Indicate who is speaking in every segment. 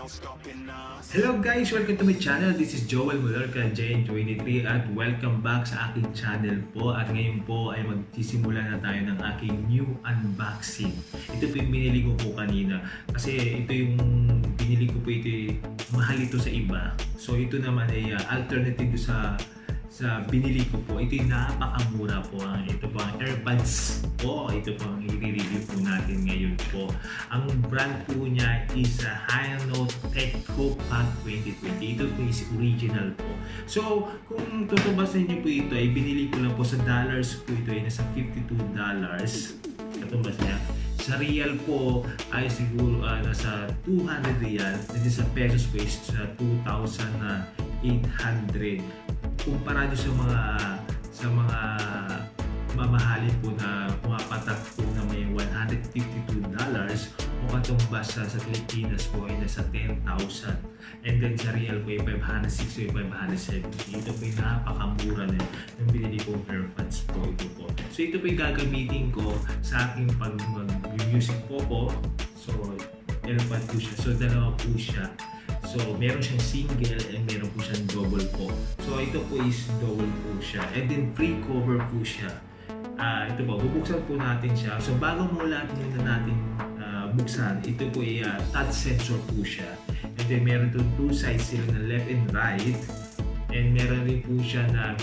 Speaker 1: Hello guys! Welcome to my channel. This is Joel Mallorca, J23 at welcome back sa aking channel po. At ngayon po ay magsisimula na tayo ng aking new unboxing. Ito po yung binili ko po kanina. Kasi ito yung binili ko po, ito mahal ito sa iba. So ito naman ay alternative sa binili ko po. Ito yung napakamura po. Ito po ang AIRPODS po. Ito po ang i-review po natin ngayon po. Ang brand po niya is Haino Teko Pop 2020. Ito po is original po. So, kung tutubasan niyo po ito, ay binili ko lang po sa dollars po ito ay nasa $52. Katubas niya. Sa real po ay siguro nasa 200 real. And sa pesos po is 2,800. Kumpara sa mga mamahalin po na pumapatak po na may $152 o katumbas sa Pilipinas po ay nasa 10,000. And then sa real po ay 560 o 570. Ito po yung napakamura na yung binili kong AirPods po ito po. So ito po yung gagamitin ko sa aking pag-music po. So AirPod po siya. So dalawa po siya. So, meron siyang single and meron po siyang double po. So, ito po is double po siya. And then, free cover po siya. Ito po, bubuksan po natin siya. So, bago muna natin buksan, ito po ay touch sensor po siya. And then, meron itong two sides sila na left and right. And meron rin po siya na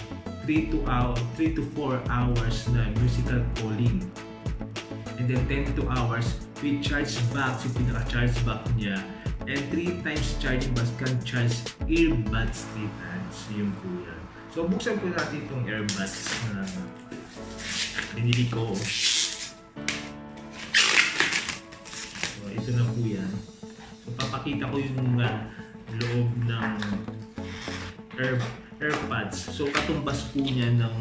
Speaker 1: 3 to 4 hours na musical calling. And then, 10 to hours with charge back. So, pinaka-charge back niya. And 3 times charging bus can charge earbuds 3 times. Yun po yan. So, buksan po natin itong earbuds na binili ko. So, ito na po yan. So, papakita ko yung loob ng AirPods. So, katumbas po niya ng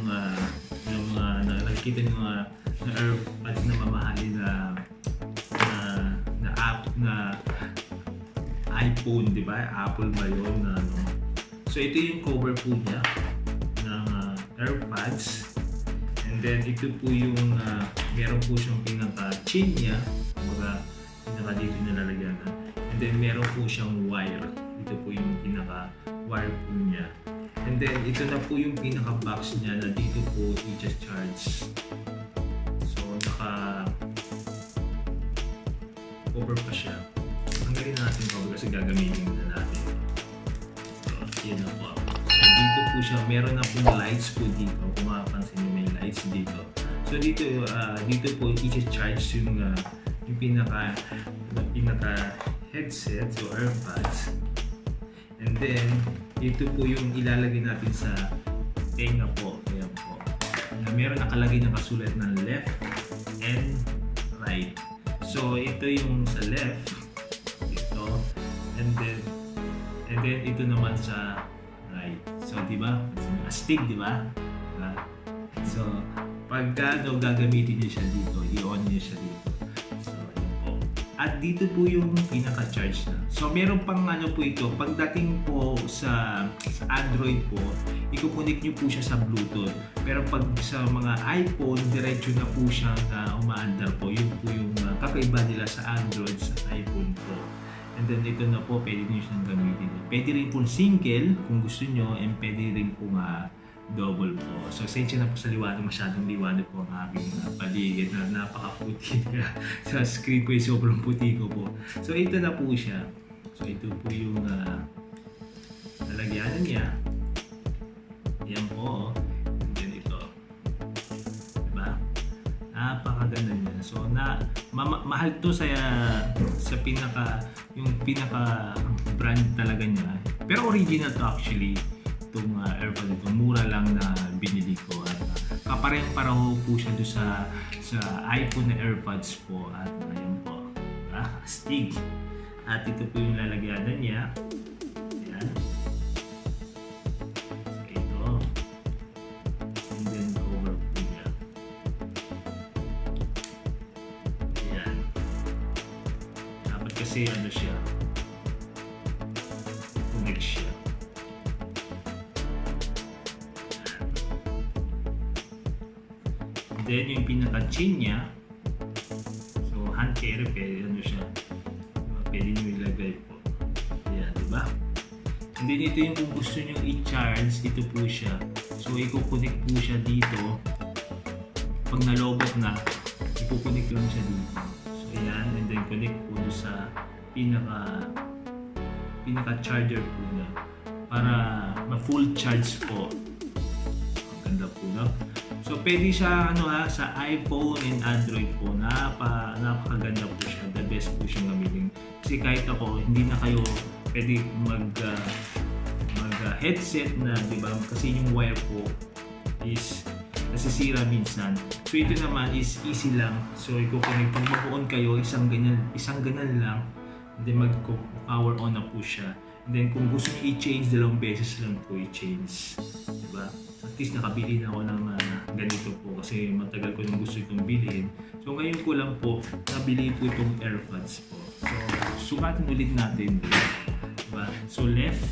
Speaker 1: nakikita ng mga AirPods na mamahalin na app na iPhone, di ba? Apple ba yun? So, ito yung cover po niya ng AirPods. And then, ito po yung meron po siyang pinaka-chin niya. Pinaka dito nilalagyan na. And then, meron po siyang wire. Ito po yung pinaka-wire po niya. And then, ito na po yung pinaka-box niya na dito po i-charge. So, naka-cover pa siya. Tanggalin natin po kasi gagamitin na natin. So, yun na po. So, dito po siya, meron na pong lights po dito. Kung makapansin nyo, may lights dito. So, dito po i-charge yung pinaka headset o AirPods. And then, dito po yung ilalagay natin sa tenga po. Ayan po. Meron nakalagay na kasulat ng left and right. So, ito yung sa left. And then ito naman sa right. So, di ba? Astig, di ba? So, pagka gagamitin niyo siya dito, i-on niyo siya dito. So, yun po. At dito po yung pinaka-charge na. So, meron pang po ito. Pagdating po sa Android po, ikukunik niyo po siya sa Bluetooth. Pero pag sa mga iPhone, diretso na po siya na umaandar po. Yun po yung kakaiba nila sa Android sa iPhone Pro. And then ito na po, pwede nyo siyang gamitin. Pwede rin po single kung gusto nyo, and pwede rin po double po. So, sensya na po sa liwanag, masyadong liwanag po ang aking paligid na napakaputi. Sa screen po, sobrang puti ko po. So, ito na po siya. So, ito po yung lalagyanan niya. Yan po. And then ito. Diba? Napakaganda niya. So, mahal to sa yung pinaka brand talaga niya. Pero original to actually. Itong AirPods ito. Mura lang na binili ko. At kaparehong-pareho po siya doon sa iPhone na AirPods po. At ayan po. Astig. At ito po yung lalagyanan niya. Ayan. Kasi siya, connect siya. Then yung pinaka-chin niya, so hand carry, pwede siya, pwede nyo ilagay po. And then ito yung kung gusto nyo i-charge, ito po siya. So i-connect po siya dito. Pag nalobot na, i-connect lang siya dito. So ayan, and then connect po sa pinaka-charger po niya para ma-full charge po. Ang ganda po, no? So pwede siya sa iPhone and Android po. Napakaganda po siya. The best po siyang gamitin. Kasi kahit ako, hindi na kayo pwede headset na, di ba? Kasi yung wire po is nasisira minsan. So ito naman is easy lang. So i-connect kung mag-on kayo, isang ganyan lang. And then mag-power on na po siya. And then kung gusto niyo i-change, 2 beses lang po i-change. Diba? At least nakabili na ako ng ganito po kasi matagal ko nang gusto itong bilhin. So ngayon ko lang po nabili po itong AirPods po. So sukatin ulit natin. Diba? So left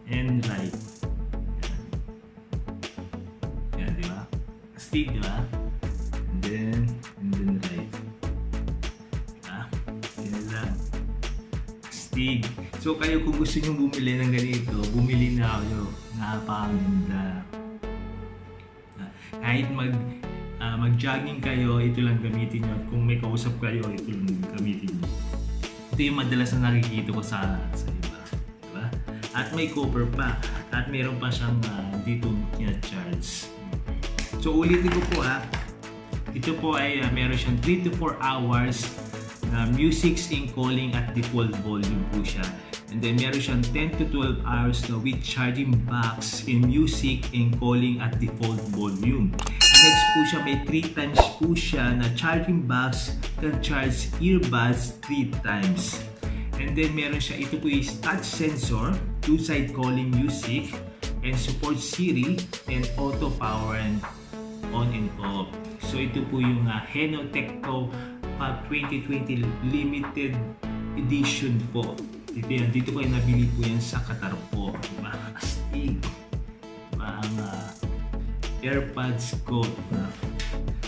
Speaker 1: and right. Yan, diba? Stick, diba? And then right. Diba? Yan lang. Stick. So kayo kung gusto nyo bumili ng ganito, bumili na kayo. Napakaganda. Kahit mag-jogging kayo, ito lang gamitin nyo. Kung may kausap kayo, ito lang gamitin nyo. Ito yung madalas na nakikita ko sa iba. Diba? At may cover pa. At meron pa siyang dito charge. So ulitin ko po ito po ay meron siyang 3 to 4 hours na music and calling at default volume po siya. And then meron siyang 10 to 12 hours na with charging box in music and calling at default volume. Next po siya, may 3 times po siya na charging box can charge earbuds 3 times. And then meron siya, ito po is touch sensor, 2-side calling music, and support Siri and auto power and on and off. So ito po yung Haino Teko Pop 2020 limited edition po. Dito ko yung nabili po yan sa Qatar po. Diba? Astig. Diba? Ang AirPods ko.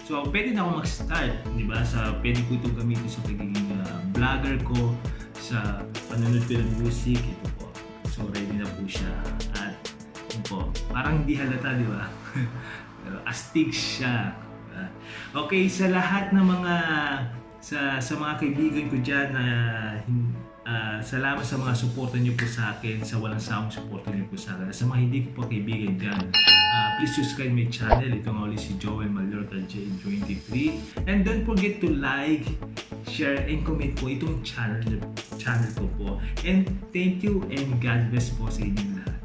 Speaker 1: So pwede na ako mag-start. Diba? Pwede ko ito gamitin sa pagiging vlogger ko, sa panonood ko ng music. Ito po. So ready na po siya. At ito po. Parang hindi halata, di ba? Pero astig siya. Okay, sa lahat ng mga sa mga kaibigan ko dyan salamat sa mga suporta niyo po sa akin, sa walang sawang suporta niyo po sa akin. Sa mga hindi ko po kaibigan dyan, please subscribe my channel. Ito nga ulit si Joel Mallorca J23. And don't forget to like, share, and comment po itong channel ko po. And thank you and God bless po sa inyong lahat.